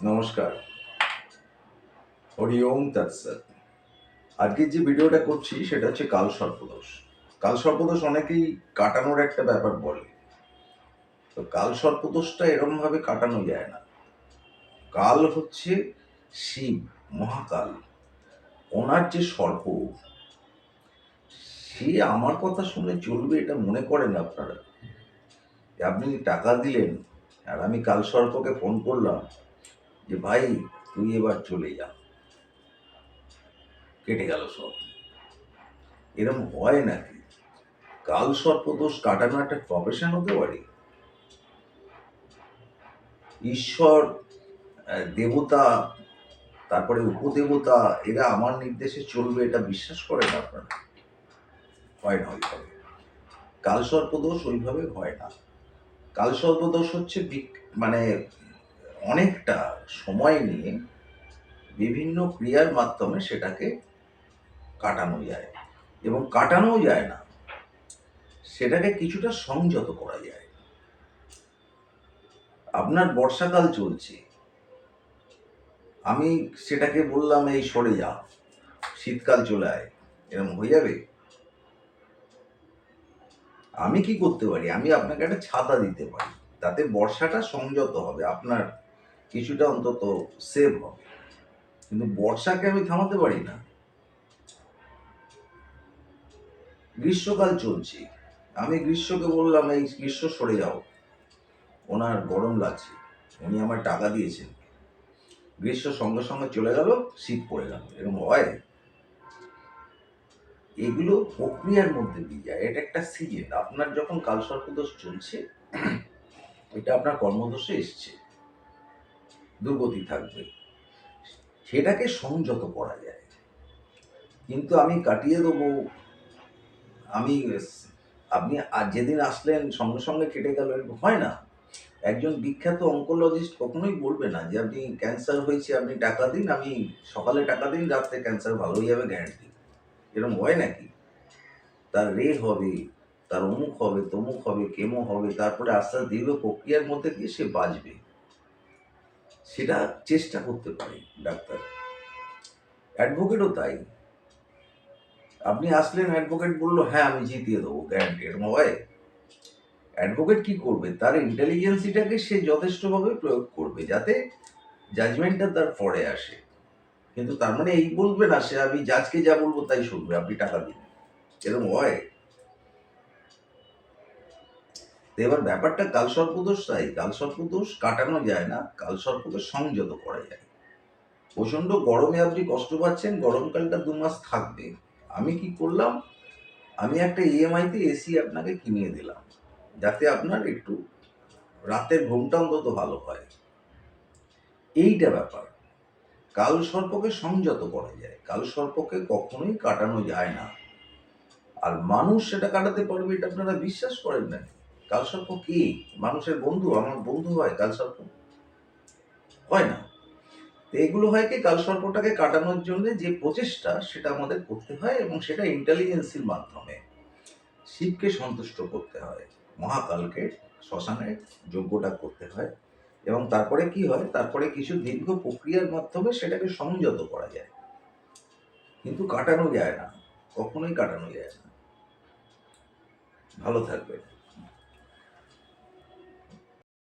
নমস্কার। হরি ওম তৎসৎ। আজকে যে ভিডিওটা করছি সেটা হচ্ছে কালসর্পদোষ। কালসর্পদোষ অনেকেই কাটানোর একটা ব্যাপার বলে। তো কালসর্পদোষটা এরকমভাবে কাটানো যায় না। কাল হচ্ছে শিব, মহাকাল। ওনার যে সর্প, সে আমার কথা শুনে চলবে এটা মনে করেন আপনারা? যে আপনি টাকা দিলেন আর আমি কালসর্পকে ফোন করলাম যে ভাই তুই এবার চলে যা, কেটে গেল সব। এরকম হয় নাকি? কালসর্পদোষ কাটানো একটা প্রফেশন হতে পারে? ঈশ্বর, দেবতা, তারপরে উপদেবতা, এরা আমার নির্দেশে চলবে এটা বিশ্বাস করেন আপনারা? হয় না ওইভাবে। কালসর্পদোষ ওইভাবে হয় না। কালসর্পদোষ হচ্ছে মানে অনেকটা সময় নিয়ে বিভিন্ন ক্রিয়ার মাধ্যমে সেটাকে কাটানো যায়, এবং কাটানোও যায় না, সেটাকে কিছুটা সংযত করা যায়। আপনার বর্ষাকাল চলছে, আমি সেটাকে বললাম এই সরে যা, শীতকাল চলে আয়, এরকম হয়ে যাবে? আমি কি করতে পারি? আমি আপনাকে একটা ছাতা দিতে পারি, তাতে বর্ষাটা সংযত হবে, আপনার কিছুটা অন্তত সেভ হবে। কিন্তু বর্ষাকে আমি থামাতে পারি না। গ্রীষ্মকাল চলছে, আমি গ্রীষ্মকে বললাম এই গ্রীষ্ম সরে যাও, ওনার গরম লাগছে, উনি আমার টাকা দিয়েছেন, গ্রীষ্ম সঙ্গে সঙ্গে চলে গেল, শীত পড়ে গেল, এরকম হয়? এগুলো প্রক্রিয়ার মধ্যে দিয়ে যায়, এটা একটা সিজন। আপনার যখন কালসর্পদোষ চলছে, এটা আপনার কর্মদোষে এসছে, দুর্গতি থাকবে, সেটাকে সংযত করা যায়। কিন্তু আমি কাটিয়ে দেবো, আমি আপনি যেদিন আসলেন সঙ্গে সঙ্গে কেটে গেল, এরকম হয় না। একজন বিখ্যাত অঙ্কোলজিস্ট কখনোই বলবে না যে আপনি ক্যান্সার হয়েছে, আপনি টাকা দিন, আমি সকালে টাকা দিন, রাত্রে ক্যান্সার ভালো হয়ে যাবে গ্যারান্টি। এরকম হয় নাকি? তার রে হবে, তার অমুক হবে, তমুক হবে, কেমো হবে, তারপরে আস্তে আস্তে দীর্ঘ প্রক্রিয়ার মধ্যে দিয়ে সে বাঁচবে, সেটা চেষ্টা করতে পারে ডাক্তার। অ্যাডভোকেটও তাই। আপনি আসলেন, অ্যাডভোকেট বললো হ্যাঁ আমি জিতিয়ে দেবো গ্যারান্টি, এরকম হয়? অ্যাডভোকেট কি করবে? তার ইন্টেলিজেন্সিটাকে সে যথেষ্টভাবে প্রয়োগ করবে যাতে জাজমেন্টটা তার পরে আসে। কিন্তু তার মানে এই বলবে না সে আমি জাজকে যা বলবো তাই শুনবে, আপনি টাকা দিন, এরকম হয়? তো এবার ব্যাপারটা কালসর্পদোষ তাই, কালসর্পদোষ কাটানো যায় না, কালসর্পদোষ সংযত করা যায়। প্রচন্ড গরমে আপনি কষ্ট পাচ্ছেন, গরমকালটা 2 মাস থাকবে। আমি কি করলাম? আমি একটা ইএমআইতে এসি আপনাকে কিনিয়ে দিলাম, যাতে আপনার একটু রাতের ঘুমটা অন্তত ভালো হয়। এইটা ব্যাপার। কালসর্পকে সংযত করা যায়, কালসর্পকে কখনোই কাটানো যায় না। আর মানুষ সেটা কাটাতে পারবে এটা আপনারা বিশ্বাস করেন না? কালসর্প কি মানুষের বন্ধু? আমার বন্ধু হয় কালসর্প? হয় না। তো এগুলো হয় কি, কালসর্পটাকে কাটানোর জন্য যে প্রচেষ্টা সেটা আমাদের করতে হয়, এবং সেটা ইন্টেলিজেন্সির মাধ্যমে। শিবকে সন্তুষ্ট করতে হয়, মহাকালকে শ্মশানে যজ্ঞটা করতে হয়, এবং তারপরে কি হয়, তারপরে কিছু দীর্ঘ প্রক্রিয়ার মাধ্যমে সেটাকে সংযত করা যায়। কিন্তু কাটানো যায় না, কখনোই কাটানো যায় না। ভালো থাকবেন।